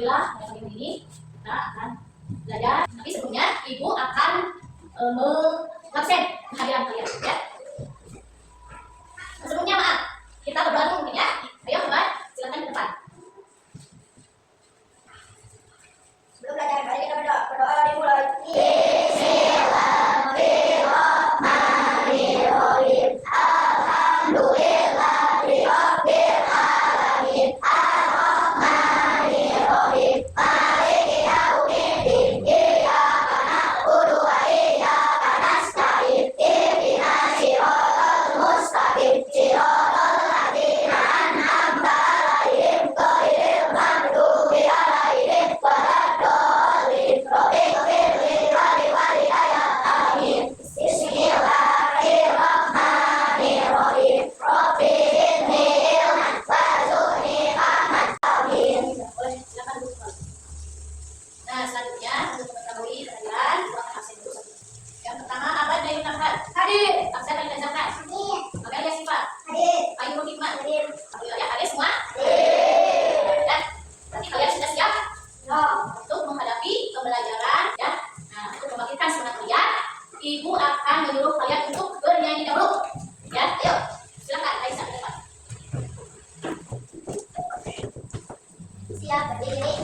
Alhamdulillah pada hari ini kita akan belajar. Tapi sebelumnya ibu akan mengabsen kehadiran kalian ya. Sebelumnya maaf, kita berdoa dulu mungkin ya. Ayo teman, silakan ke depan. Sebelum belajar mari kita berdoa dimulai. Bismillahirrahmanirrahim. Alhamdulillahirabbil alamin. Arrahmanirrahim. Maliki yaumiddin. Iyyaka na'budu wa iyyaka nasta'in. Ihdinas siratal mustaqim. Siratal ladzina an'amta 'alaihim ghairil maghdubi 'alaihim waladdallin. Rabbighfir li wa liwalidayya. Amin. Bismillahirrahmanirrahim. Rabbi zidni ilman warzuqni fahman. Amin. Boleh silakan duduk. Nah, selanjutnya untuk mengetahui kehadiran dua akan absen dulu. Yang pertama Abad Dayun Nafhan. Hadir. Absen dari Zakat. Hadir. Amelia Sifat. Hadir. Ayu Hikmat. Hadir. Alhamdulillah ya, hadir semua. Hadir. Dan berarti kalian sudah siap? Untuk menghadapi pembelajaran ya. Nah, untuk membangkitkan semangat kalian, ibu akan menyuruh kalian untuk bernyanyi dahulu. Ya, ayo. Silakan Aisyah ke depan. Siap berdiri.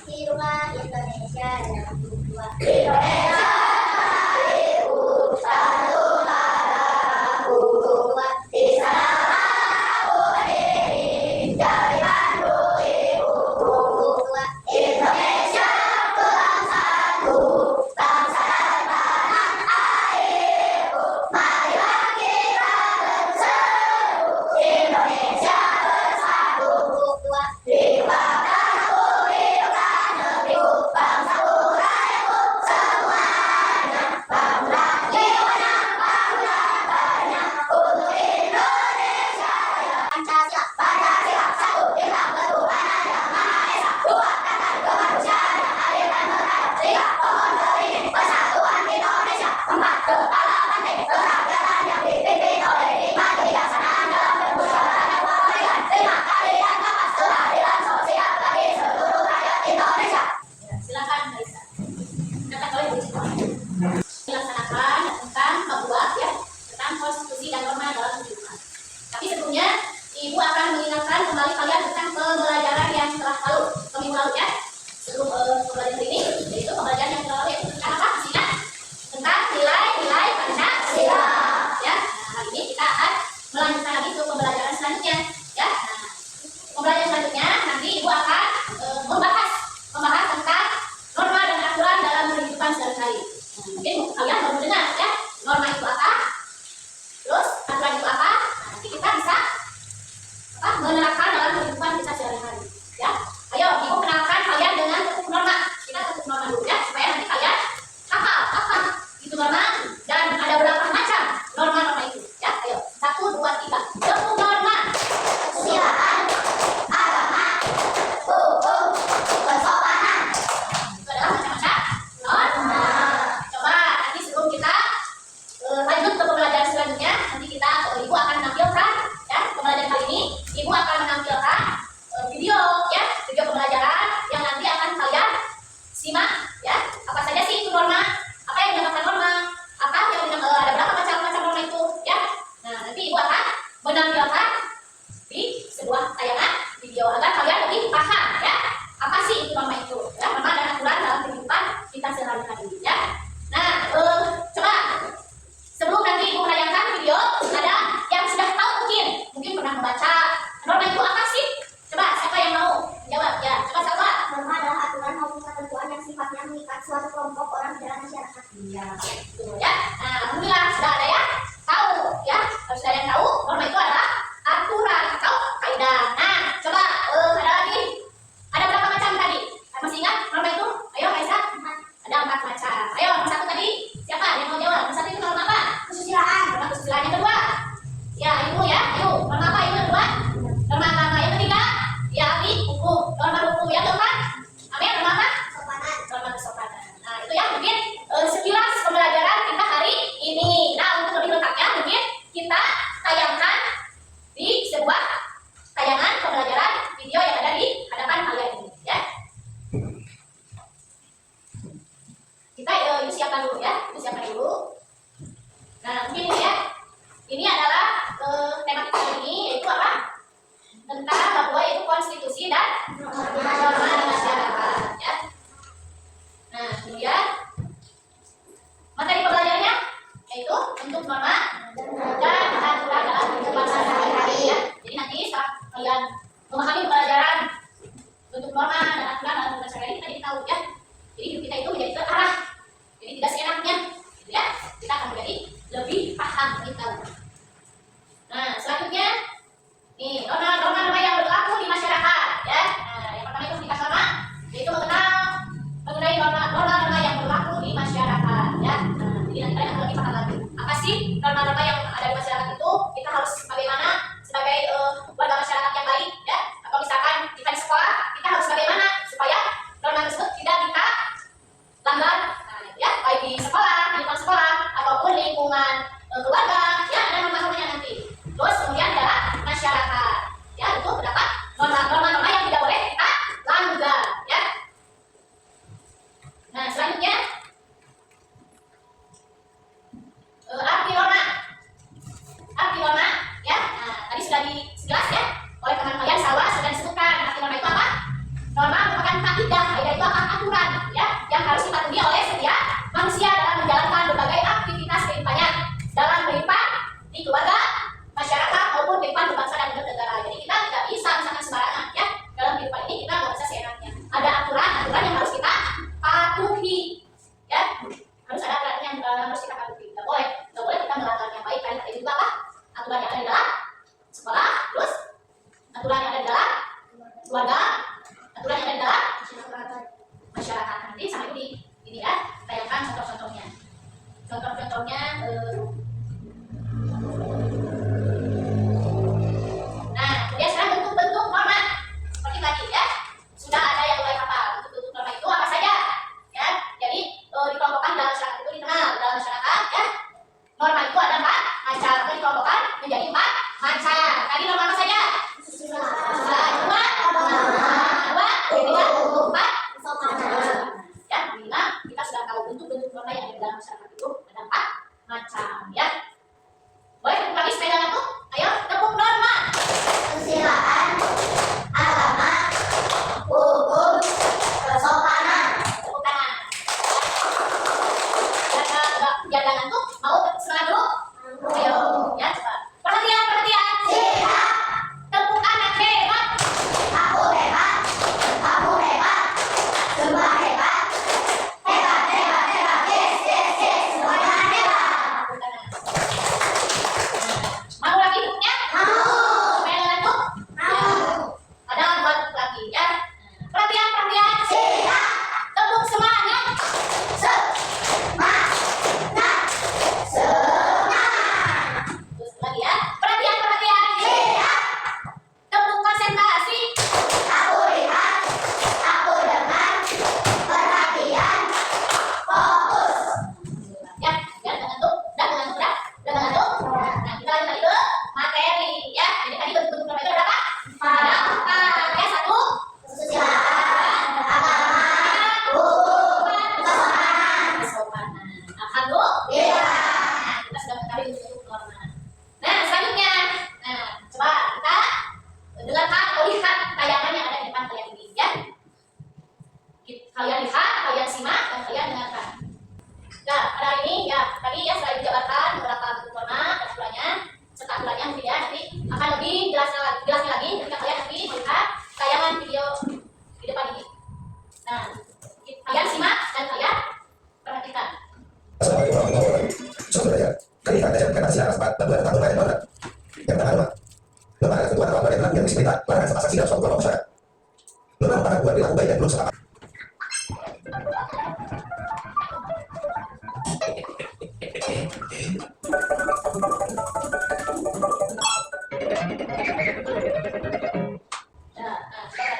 Hiduplah Indonesia dalam dua. Indonesia lahirku, satu darahku, di sana aku berdiri, dari Bandung ibuku. Indonesia bangsaku, bangsa dan tanah airku. Marilah kita berseru, Indonesia bersatu. Di bangsaku, hidupkan negeriku, bangsaku, rakyatku semuanya. Bangunlah jiwanya, bangunlah badannya, untuk Indonesia raya. Pancasila, Pancasila, satu bintang ketuhanan yang Maha Esa. Dua kata kemanusiaan yang adil dan beradab. Tiga pohon beringin persatuan Indonesia. Empat kepala banteng kerakyatan yang dipimpin oleh hikmat kebijaksanaan dalam bermusyawarah dan perbaikan. Lima keadilan kapas keadilan sosial bagi seluruh rakyat Indonesia. Ya, silakan Aisyah. Kata kalian berisiko. Dilaksanakan tentang membuat ya tentang konstitusi dan norma dalam kehidupan. Tapi sebelumnya ibu akan mengingatkan kembali kalian tentang pembelajaran yang telah lalu minggu lalu ya. Sebelum pembelajaran ini, yaitu pembelajaran yang telah lalu yaitu tentang apa? Singkat tentang nilai-nilai Pancasila. Ya, nah, hari ini kita akan melanjutkan lagi ke pembelajaran selanjutnya. Ya, nah, pembelajaran selanjutnya nanti ibu akan membahas tentang norma dan aturan dalam kehidupan sehari-hari. Nah, mungkin kalian baru dengar ya, norma itu apa, terus aturan itu apa. Nah, nanti kita bisa menerapkan dalam kehidupan kita sehari-hari. Ya, ayo ibu kenalkan kalian dengan ketuk norma. Kita ketuk norma dulu ya, supaya nanti kalian hafal apa itu norma dan ada berapa macam norma-norma itu. Ya, ayo 1, 2, 3. Ketuk norma. Kesusilaan, agama, keluarga, aturan yang ada di dalam masyarakat. Nanti sampai di ini ya, tayangkan contoh-contohnya. Contoh-contohnya nah, kemudian sekarang bentuk-bentuk norma. Seperti tadi ya, sudah ada yang mulai hafal. Bentuk-bentuk norma itu apa saja? Ya, jadi dikelompokkan dalam masyarakat itu dikenal dalam masyarakat ya. Norma itu ada 4 macam, dikelompokkan menjadi 4 macam. Tadi norma apa saja? Ya, bila kita sudah tahu bentuk-bentuk norma yang ada dalam masyarakat itu ada 4 macam ya. Boleh tepuk lagi supaya dalam tuh? Ayo, tepuk norma. Kesusilaan, agama, hukum, kesopanan. Tepuk tangan. Jangan tuh mau semangat dulu. Ayo, ya coba. Perhatian, perhatian. Siap. Tepuk anak hebat. Aku hebat. Kamu hebat. Semua hebat. Hebat, hebat, hebat. Yes, yes, yes. Semuanya hebat. Mau lagi tepuknya? Mau. Supaya ngantuk? Mau. Ada 2 tepuk lagi ya. Perhatian, perhatian. Siap. Tepuk semangat. Semangat. Terus lagi ya. Perhatian, perhatian. Siap. Tepuk konsentrasi. Aku lihat, aku dengar, perhatian, fokus. Ya, jangan ngantuk, udah ngantuk, udah ngantuk. Nah, kita lanjut lagi ke materi ya. Jadi tadi bentuk norma itu ada berapa? Ada 4 ya. 1, kesusilaan, agama, hukum, kesopanan. Alhamdulillah. Kita sudah mengetahui bentuk norma. Nah, selanjutnya, coba kita dengarkan atau lihat tayangan yang ada di depan kalian ini ya. Kalian lihat, kalian simak, dan kalian dengarkan. Nah, pada hari ini ya, tadi ya sudah dijabarkan beberapa bentuk norma dan aturannya serta aturannya mungkin ya. Nanti akan lebih jelasnya lagi ketika kalian nanti melihat tayangan video di depan ini. Nah, kalian simak dan kalian perhatikan. Sebagai orang tua, sebenarnya ketika ada jam siaran sempat bantuan tamu lain banget. Yang pertama, lembaga ketua kawan badan yang disebut larangan sama saksi dalam suatu kelompok masyarakat. Lembaga para buat dilakukan baik dan belum sepakat.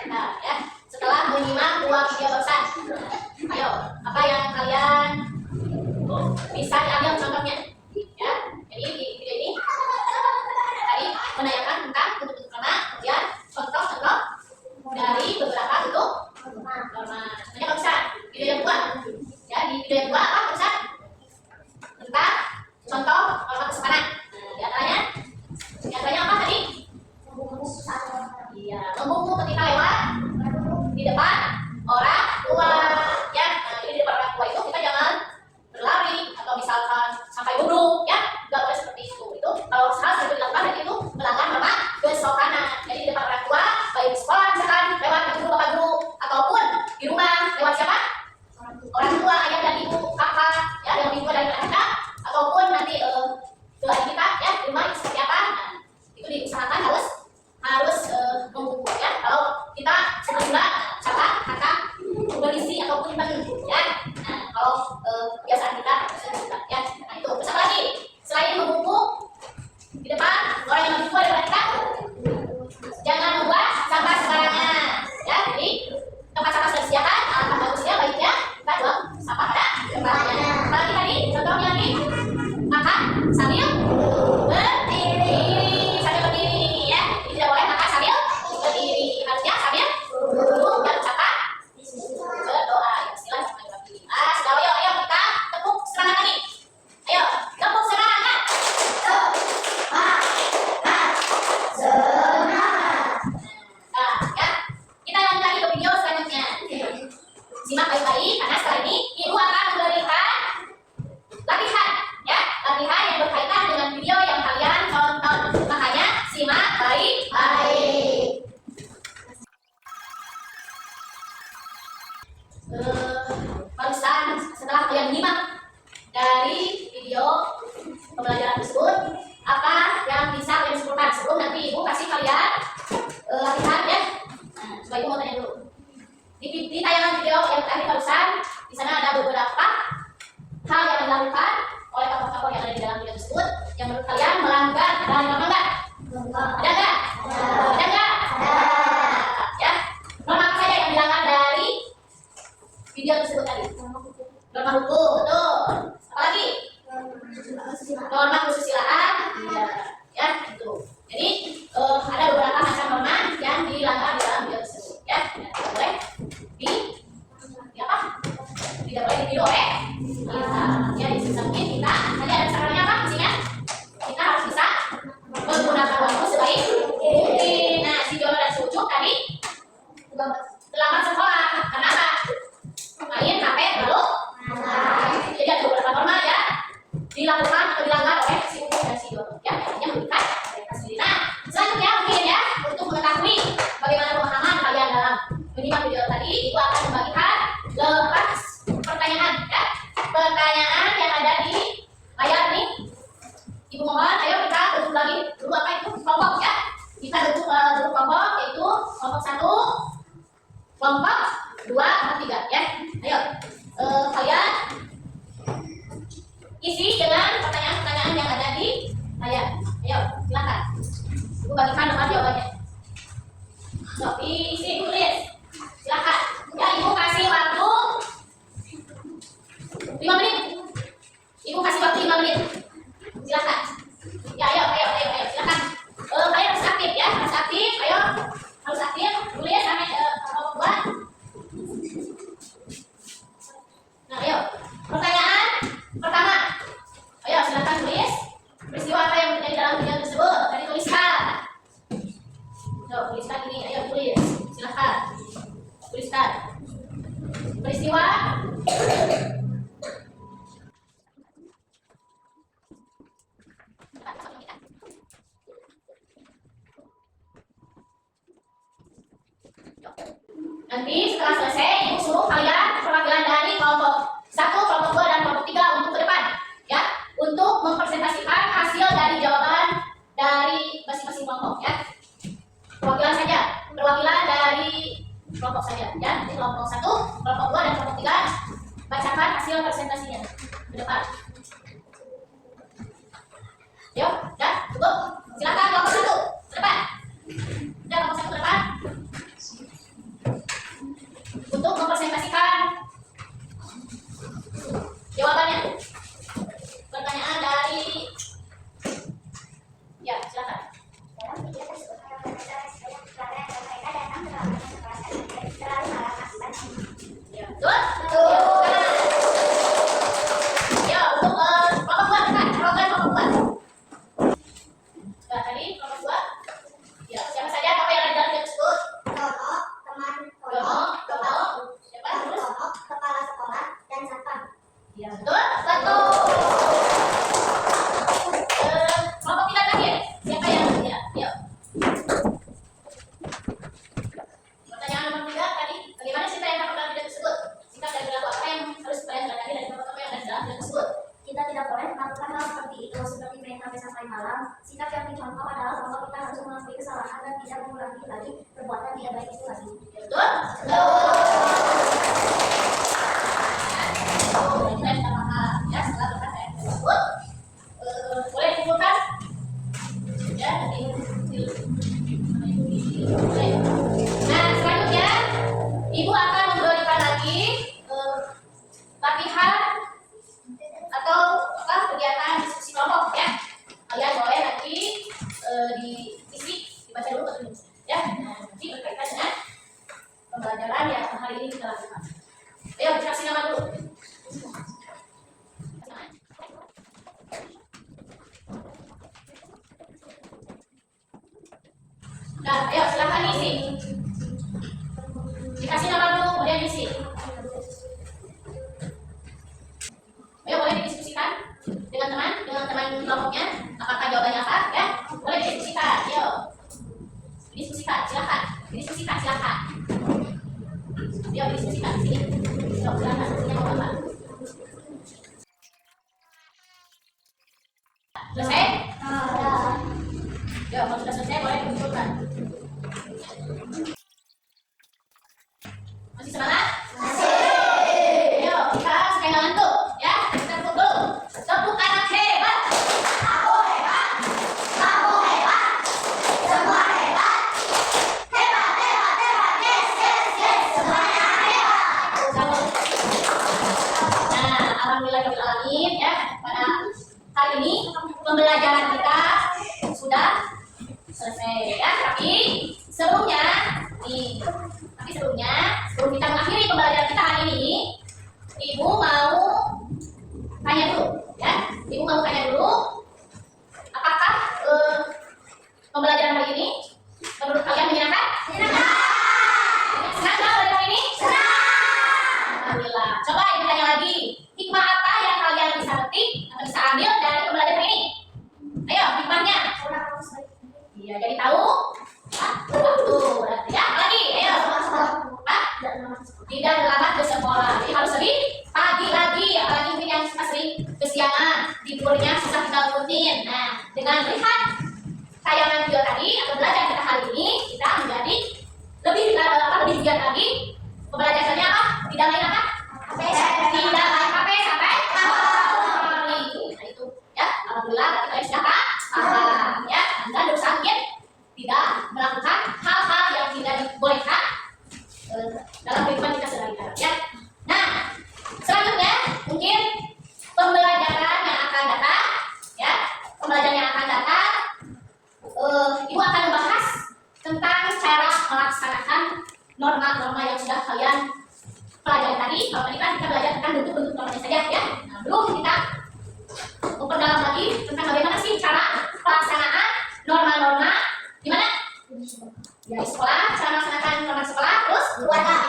Nah, ya. Setelah menyimak 2 video barusan, ayo, apa yang kalian bisa diambil contohnya ya. Jadi di video ini tadi menanyakan tentang bentuk-bentuk norma, kemudian contoh-contoh dari beberapa bentuk norma. Contohnya barusan video yang kedua ya. Di video yang kedua apa barusan? Tentang contoh norma kesopanan. Di antaranya apa tadi? Iya, membungkuk ketika lewat di depan orang tua ya. Nah, jadi di depan orang tua itu kita jangan berlari atau misalkan sampai duduk ya, nggak boleh seperti itu. Itu kalau hal seperti itu dilakukan, dan itu melanggar norma kesopanan. Jadi di depan orang tua, baik di sekolah misalkan lewat guru bapak guru, ataupun di rumah lewat siapa? Orang tua, ayah dan ibu, kakak ya, yang lebih tua dari kita, ataupun nanti ke adik kita ya, di rumah itu seperti apa? Nah, itu diusahakan harus membungkuk ya. Kalau kita sudah cara kata berisi ataupun ben ya. Nah, kalau kebiasaan kita sudah ya. Nah, itu terus apa lagi? Selain membungkuk di depan orang yang lebih tua daripada kita, jangan membuat sampah sembarangan ya. Jadi tempat sampah sudah disediakan, alangkah bagusnya baiknya kita buang sampah pada tempatnya. Apalagi tadi contohnya nih, makan sambil berdiri. Sambil berdiri ya. Jadi tidak boleh makan sambil berdiri, harusnya sambil duduk dan ucapkan berdoa. Bismillah sambil berdiri. Sudah, ayo kita tepuk semangat lagi. Ayo tepuk semangat. Nah ya, kita lanjut lagi ke video selanjutnya. Simak baik-baik karena setelah ini ibu akan memberikan latihan ya, latihan yang berkaitan dengan video yang kalian tonton. Makanya simak baik-baik. Barusan setelah kalian menyimak dari video pembelajaran tersebut, apa yang bisa kalian simpulkan? Sebelum nanti ibu kasih kalian latihan ya. Nah, Coba Ibu mau tanya dulu. Di tayangan video yang tadi barusan, di sana ada beberapa hal yang dilakukan oleh tokoh-tokoh yang ada di dalam video tersebut yang menurut kalian melanggar dari norma enggak? Ada enggak? Ada enggak? Ya. Norma apa saja yang dilanggar dari video tersebut tadi? Norma hukum, betul. Apa lagi? Norma kesusilaan. Iya. Ya, itu. Jadi ada beberapa macam norma yang dilanggar di dalam video tersebut. Ya, tidak boleh di apa? Tidak boleh ditiru oleh kita. Ya, di samping kita tadi ada caranya apa? Isinya kita harus bisa menggunakan waktu sebaik mungkin. Nah, si Jono dan si Ucup tadi terlambat sekolah. Karena apa? Main HP lalu. Jadi ada beberapa norma ya dilakukan atau dilanggar oleh si Ucup dan si Jono. Ya, artinya memberikan mereka sendiri. Nah, selanjutnya mungkin ya untuk mengetahui bagaimana pemahaman kalian dalam menyimak video tadi, Ibu akan membagikan 8 pertanyaan ya. Pertanyaan yang ada di layar nih. Ibu mohon, ayo kita bentuk lagi dulu apa itu kelompok ya. Kita bentuk kelompok yaitu kelompok 1, kelompok 2, kelompok 3 ya. Ayo kalian isi dengan pertanyaan-pertanyaan yang ada di layar. Ayo silakan. Ibu bagikan nomor jawabannya. So, isi tulis. Silakan. Ya, Ibu kasih waktu 5 menit. Ibu kasih waktu 5 menit. Silakan. Ya, ayo, silakan. Kalian harus aktif ya, harus aktif. Ayo, harus aktif. Tulis sampai buat. Nah, ayo. Pertanyaan pertama. Ayo, silakan tulis. Peristiwa apa yang terjadi dalam video tersebut? Tadi tuliskan. Tuliskan ini. Ayo tulis. Silakan. Tuliskan. Peristiwa nanti setelah selesai, Ibu suruh kalian perwakilan dari kelompok 1, kelompok 2, dan kelompok 3 untuk ke depan ya, untuk mempresentasikan hasil dari jawaban dari masing-masing kelompok ya. Perwakilan saja, perwakilan dari kelompok saja ya. Jadi kelompok 1, kelompok 2, dan kelompok 3 bacakan hasil presentasinya ke depan. Yuk, ya, cukup. Silakan kelompok 1 ke depan. Ya, kelompok 1 ke depan. Untuk mempresentasikan jawabannya. Pertanyaan dari ya, silakan. Ya, betul. Ya, untuk kelompok 2 dekat, program kelompok 2. Nah, tadi kelompok 2. Ya, siapa saja apa yang ada dalam video tersebut? Tono, siapa? Terus kepala sekolah dan satpam. ya, betul. Kelompok 3 terakhir. Siapa yang ya? Yuk. Pertanyaan nomor 3 tadi, bagaimana cerita yang dapat dalam video tersebut? Sikap dan perilaku apa yang harus kalian pelajari dari tokoh-tokoh yang ada dalam video tersebut? Kita tidak boleh melakukan hal seperti itu, seperti main HP sampai malam. Sikap yang dicontoh adalah bahwa kita harus mengakui kesalahan dan tidak mengulangi lagi perbuatan tidak baik itu lagi. Ya, betul? Kita sudah paham ya setelah pertanyaan tersebut. Boleh dikumpulkan? Ya, nanti. Nah, selanjutnya Ibu akan memberikan lagi latihan atau kegiatan diskusi kelompok ya. Kalian boleh nanti diisi, dibaca dulu atau ya. Nah, nanti berkaitan dengan pembelajaran yang hari ini kita lakukan. Ayo, dikasih nama dulu. Nah, ayo silakan isi. Dikasih nama dulu, kemudian isi. Ayo, boleh didiskusikan dengan teman kelompoknya. Apakah jawabannya apa? Ya, boleh didiskusikan. Ayo, didiskusikan, silakan. Didiskusikan, silakan. Ayo, didiskusikan di sini. Ayo, silakan. Isinya mau apa? Selesai? Ya, kalau sudah selesai boleh dikumpulkan. Alhamdulillahirobbilalamin ya. Pada hari ini pembelajaran kita sudah selesai ya. Tapi sebelumnya sebelum kita mengakhiri pembelajaran kita hari ini, Ibu mau tanya dulu ya. Ibu mau tanya dulu, apakah pembelajaran hari ini menurut kalian menyenangkan? Menyenangkan. Senang nggak belajar ini? Senang. Alhamdulillah. Coba Ibu tanya lagi, hikmah apa yang kalian bisa petik atau bisa ambil dari pembelajaran ini? Ayo, hikmahnya. Iya, jadi tahu. Waktu. Ya, lagi. Ayo. Tidak terlambat ke sekolah. Jadi harus lebih pagi lagi. Apalagi mungkin yang sering kesiangan, tidurnya susah dibangunin. Nah, dengan melihat tayangan video tadi atau belajar kita hari ini, kita menjadi lebih giat lagi. Pembelajarannya apa? Tidak main apa? Tidak main HP sampai hari. Nah itu ya, alhamdulillah kita sudah paham ya. Anda berusaha mungkin tidak melakukan hal-hal yang tidak dibolehkan dalam kehidupan kita sehari-hari ya. Nah, selanjutnya mungkin pembelajaran yang akan datang ya. Pembelajaran yang akan datang Ibu akan membahas tentang cara melaksanakan norma-norma yang sudah kalian pelajari tadi. Kalau tadi kan kita belajar tentang bentuk-bentuk normanya saja ya. Nah, belum kita memperdalam lagi tentang bagaimana sih cara pelaksanaan norma-norma di mana? Ya, di sekolah, cara melaksanakan norma di sekolah, terus di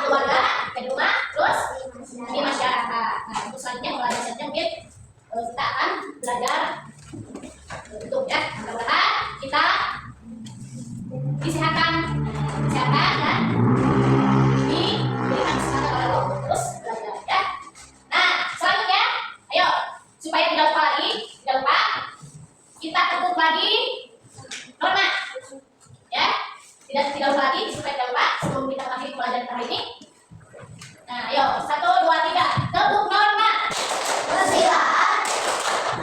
keluarga, di rumah, terus di masyarakat. Nah, untuk selanjutnya pembelajaran selanjutnya mungkin kita akan belajar bentuk ya. Mudah-mudahan kita disehatkan dan diberikan kesempatan oleh Allah terus belajar ya. Nah, selanjutnya, ayo supaya tidak lupa lagi, kita ketuk lagi norma ya. Tidak lupa lagi supaya tidak lupa sebelum kita mengakhiri pelajaran hari ini. Nah, ayo 1, 2, 3 ketuk norma. Kebersihan,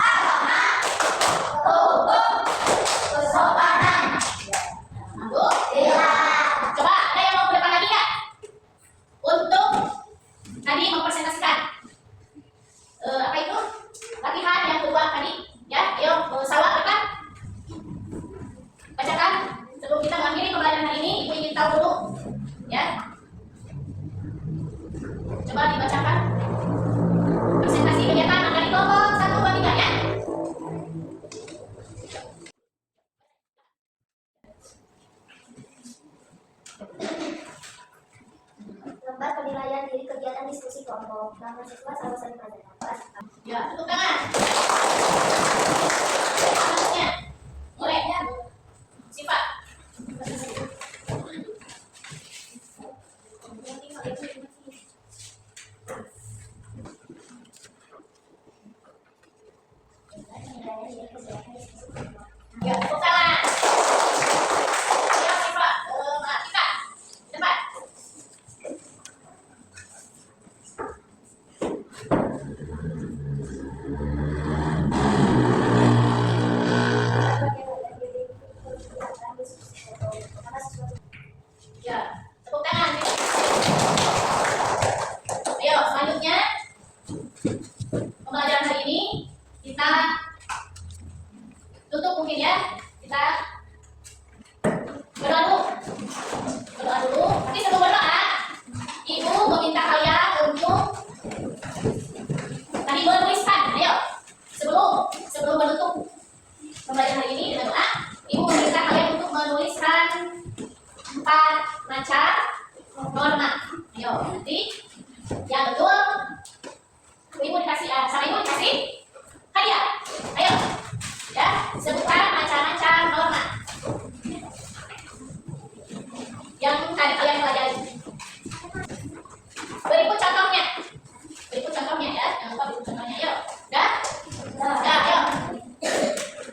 agama, hukum, kesopanan. Coba ada yang mau ke depan lagi nggak? Untuk tadi mempresentasikan apa itu? Latihan yang kedua tadi ya. Ayo Salwa ke depan. Bacakan sebelum kita mengakhiri pembelajaran hari ini. Ibu ingin tahu dulu ya. Coba dibacakan presentasi kegiatan dari kelompok 1, 2, 3 ya. lembar penilaian diri kegiatan diskusi kelompok. Nama siswa selalu saling pelajaran. Ya, tepuk tangan. Selanjutnya, mulai ya. Sifat. Ya, tepuk tangan. Ya, sifat. Kita. Cepat. Ya, tepuk tangan. Ayo, selanjutnya pembelajaran hari ini kita tutup mungkin ya. Kita berdoa dulu. Tapi sebelum berdoa, Ibu meminta kalian untuk tadi menuliskan. Ayo, sebelum menutup pembelajaran hari ini dengan doa, Ibu meminta kalian untuk menuliskan 4 macam norma. Ayo, nanti yang betul Ibu dikasih sama Ibu dikasih hadiah. Ayo ya, sebutkan macam-macam norma yang tadi kalian pelajari. Berikut contohnya ya. Jangan lupa berikut contohnya. Ayo, udah, ayo.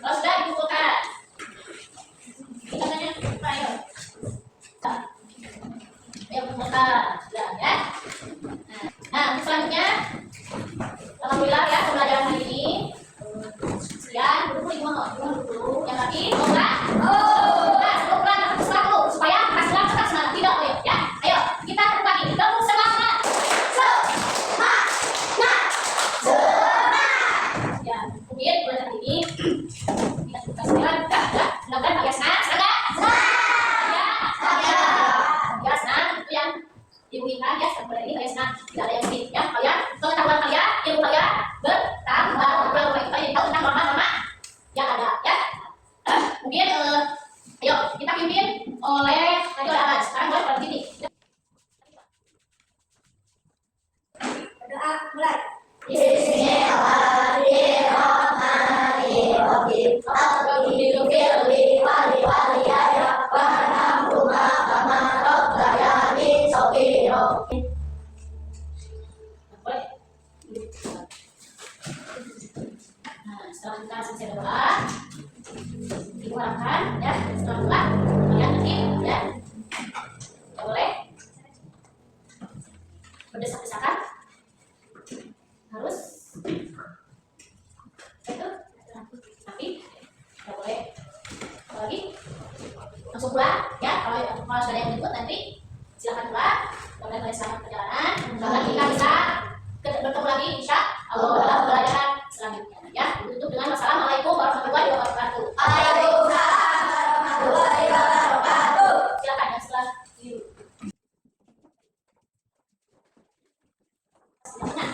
Kalau sudah dikumpulkan. Contohnya, ayo. Ayo kumpulkan, sudah ya. Nah, selanjutnya, alhamdulillah ya pembelajaran hari ini. Sekian, duduk dulu. Yang lagi, enggak? Nah, sebelum supaya hasilnya tetap semangat. Tidak, ya. Ayo, kita berbagi. Semangat. Semangat. dimungkinkan ya seperti ini kalian senang tidak ada yang sedih ya kalian pengetahuan kalian ilmu kalian bertambah berbagai kita jadi tahu tentang norma-norma yang ada ya. Mungkin ayo kita pimpin oleh tadi oleh Alan sekarang mulai pada sini Berdoa mulai. Nah, setelah kita selesai berdoa, ibu harapkan ya setelah doa kalian nanti ya tidak boleh berdesak-desakan, harus itu tapi tidak boleh apalagi langsung pulang ya kalau sudah ada yang jemput nanti silakan pulang. Kalian selamat perjalanan, semoga kita bisa bertemu lagi insya Allah dalam pelajaran selanjutnya ya. Ditutup dengan wassalamualaikum warahmatullahi wabarakatuh. Waalaikumsalam warahmatullahi wabarakatuh. Silakan ya setelah ini. Silakan.